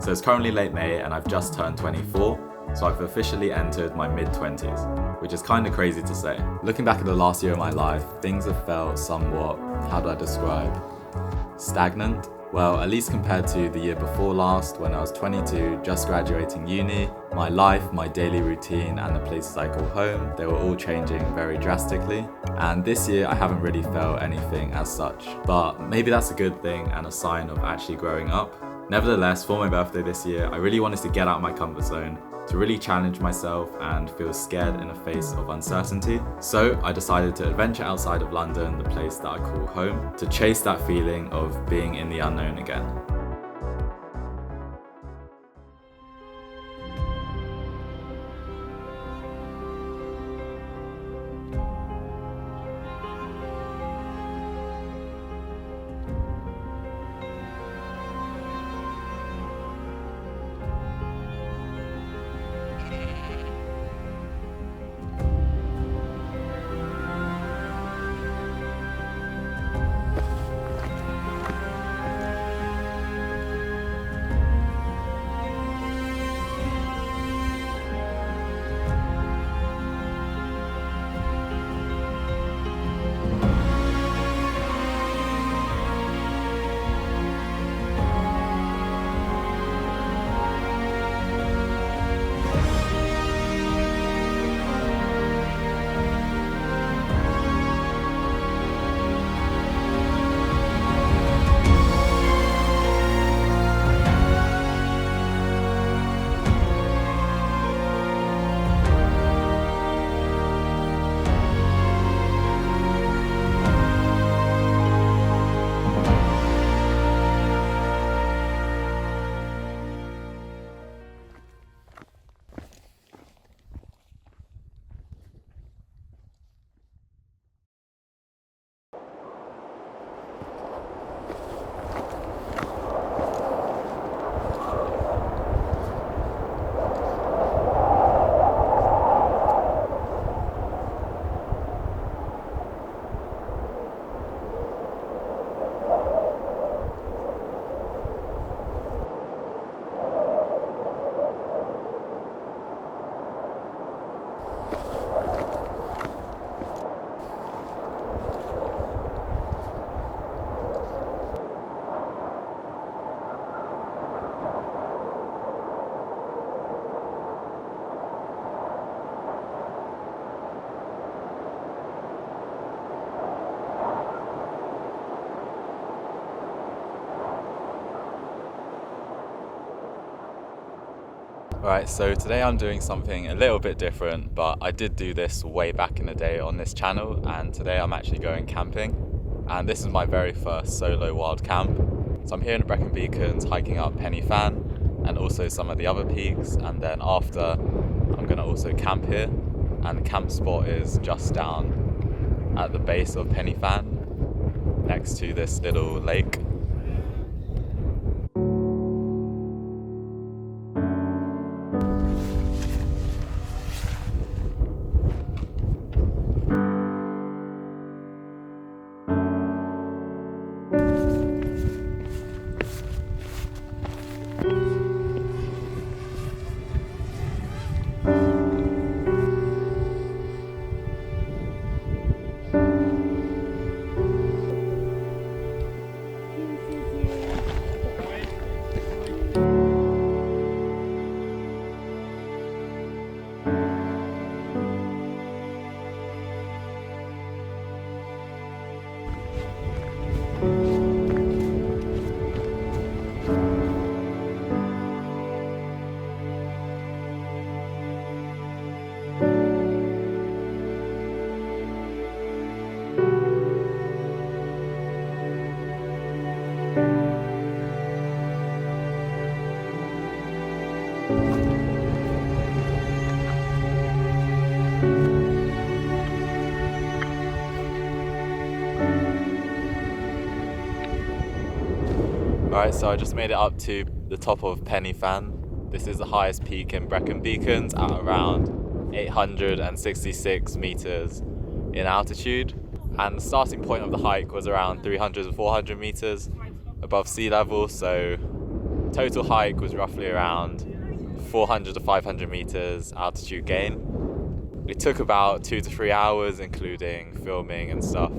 So it's currently late May and I've just turned 24, so I've officially entered my mid-20s, which is kind of crazy to say. Looking back at the last year of my life, things have felt somewhat, how do I describe, stagnant. Well, at least compared to the year before last, when I was 22, just graduating uni, my life, my daily routine, and the places I call home, they were all changing very drastically. And this year, I haven't really felt anything as such. But maybe that's a good thing and a sign of actually growing up. Nevertheless, for my birthday this year, I really wanted to get out of my comfort zone, to really challenge myself and feel scared in the face of uncertainty. So I decided to adventure outside of London, the place that I call home, to chase that feeling of being in the unknown again. Right, so today I'm doing something a little bit different, but I did do this way back in the day on this channel, and today I'm actually going camping, and this is my very first solo wild camp. So I'm here in the Brecon Beacons hiking up Pen y Fan and also some of the other peaks, and then after I'm going to also camp here, and the camp spot is just down at the base of Pen y Fan next to this little lake. Alright, so I just made it up to the top of Pen y Fan. This is the highest peak in Brecon Beacons at around 866 meters in altitude. And the starting point of the hike was around 300 to 400 meters above sea level. So Total hike was roughly around 400 to 500 meters altitude gain. It took about 2 to 3 hours, including filming and stuff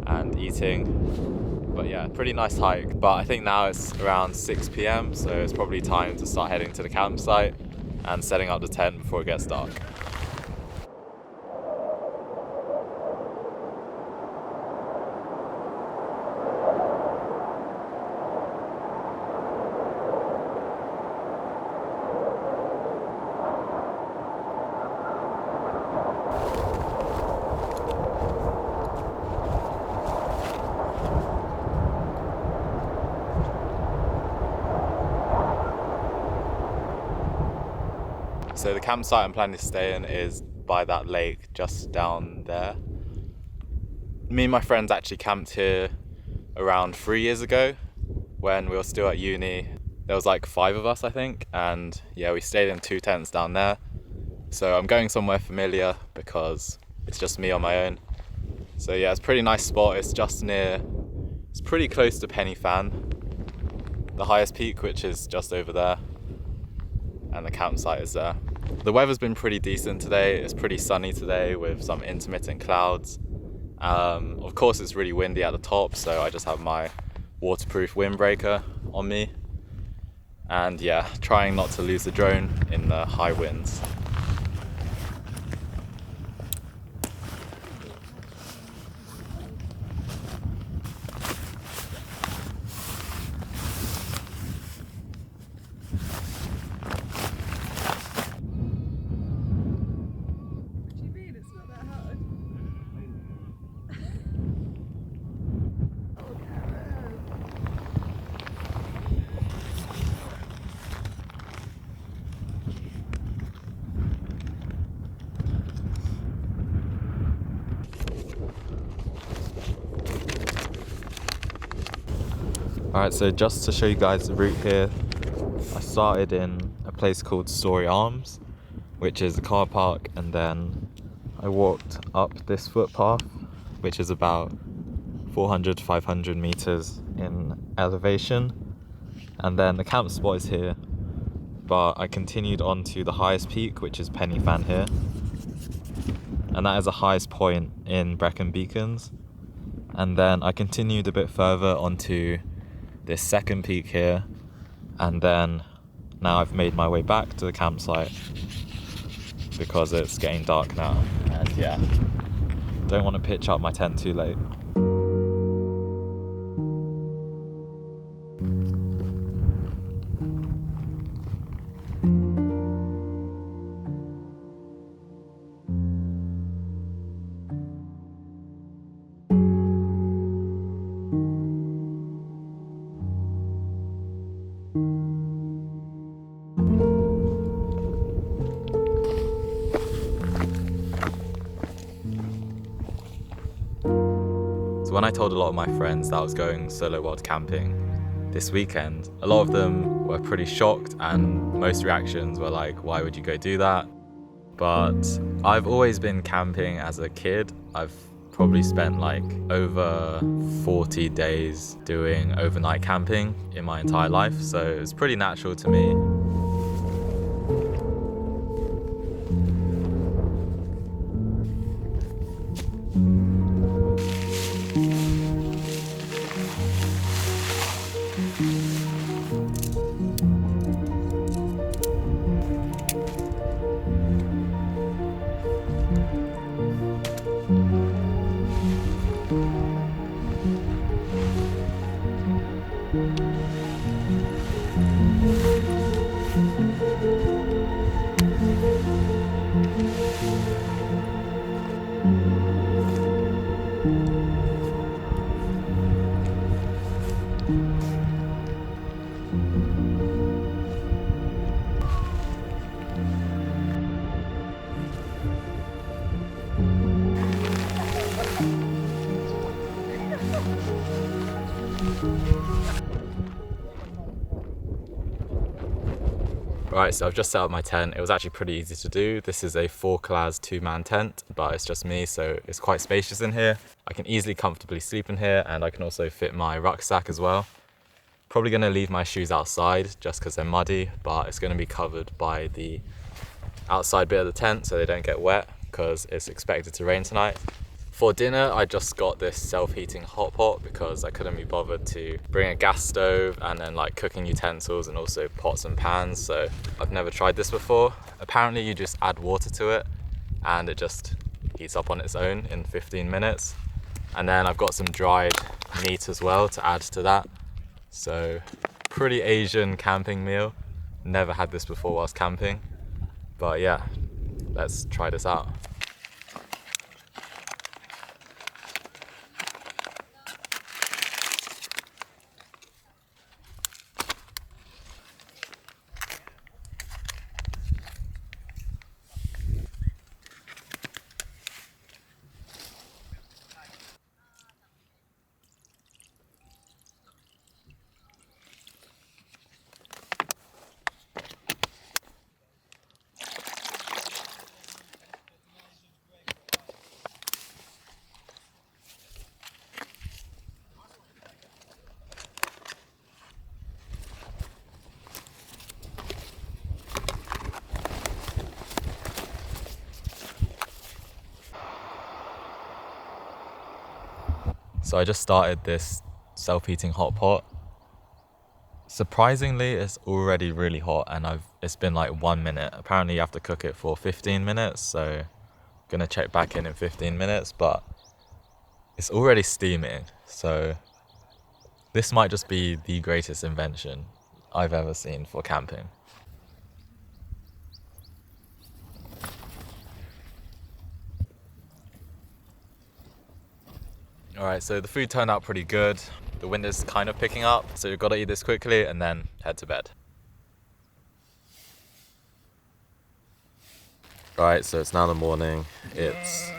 and eating. But yeah, pretty nice hike. But I think now it's around 6 p.m, so it's probably time to start heading to the campsite and setting up the tent before it gets dark. So the campsite I'm planning to stay in is by that lake just down there. Me and my friends actually camped here around 3 years ago when we were still at uni. There was like 5 of us, I think, and yeah, we stayed in 2 tents down there. So I'm going somewhere familiar because it's just me on my own. So yeah, it's a pretty nice spot. It's pretty close to Penny Fan, the highest peak, which is just over there, and the campsite is there. The weather's been pretty decent today. It's pretty sunny today with some intermittent clouds. Of course it's really windy at the top, so I just have my waterproof windbreaker on me. And yeah, trying not to lose the drone in the high winds. Alright, so just to show you guys the route here, I started in a place called Story Arms, which is a car park, and then I walked up this footpath, which is about 400 to 500 meters in elevation, and then the camp spot is here, but I continued on to the highest peak, which is Penny Fan here, and that is the highest point in Brecon Beacons. And then I continued a bit further onto this second peak here, and then now I've made my way back to the campsite because it's getting dark now, and yeah, don't want to pitch up my tent too late. So when I told a lot of my friends that I was going solo wild camping this weekend, a lot of them were pretty shocked, and most reactions were like, why would you go do that? But I've always been camping as a kid. I've probably spent like over 40 days doing overnight camping in my entire life, so it's pretty natural to me. Right, so I've just set up my tent. It was actually pretty easy to do. This is a 4-class 2-man tent, but it's just me, so it's quite spacious in here. I can easily comfortably sleep in here, and I can also fit my rucksack as well. Probably gonna leave my shoes outside just because they're muddy, but it's gonna be covered by the outside bit of the tent so they don't get wet because it's expected to rain tonight. For dinner, I just got this self-heating hot pot because I couldn't be bothered to bring a gas stove and then like cooking utensils and also pots and pans. So I've never tried this before. Apparently you just add water to it and it just heats up on its own in 15 minutes. And then I've got some dried meat as well to add to that. So pretty Asian camping meal. Never had this before whilst camping. But yeah, let's try this out. So I just started this self-heating hot pot. Surprisingly, it's already really hot and it's been like 1 minute. Apparently you have to cook it for 15 minutes, so I'm gonna check back in 15 minutes, but it's already steaming. So this might just be the greatest invention I've ever seen for camping. Alright, so the food turned out pretty good. The wind is kind of picking up, so we've got to eat this quickly and then head to bed. Alright, so it's now the morning. It's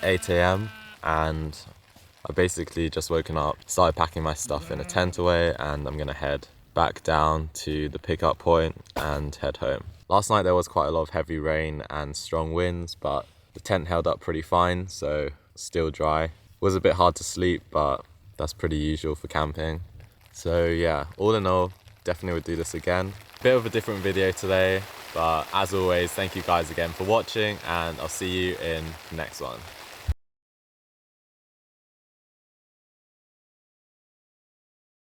8 a.m. and I've basically just woken up, started packing my stuff in a tent away, and I'm gonna head back down to the pickup point and head home. Last night there was quite a lot of heavy rain and strong winds, but the tent held up pretty fine, so still dry. It was a bit hard to sleep, but that's pretty usual for camping. So yeah, all in all, definitely would do this again. Bit of a different video today, but as always, thank you guys again for watching, and I'll see you in the next one.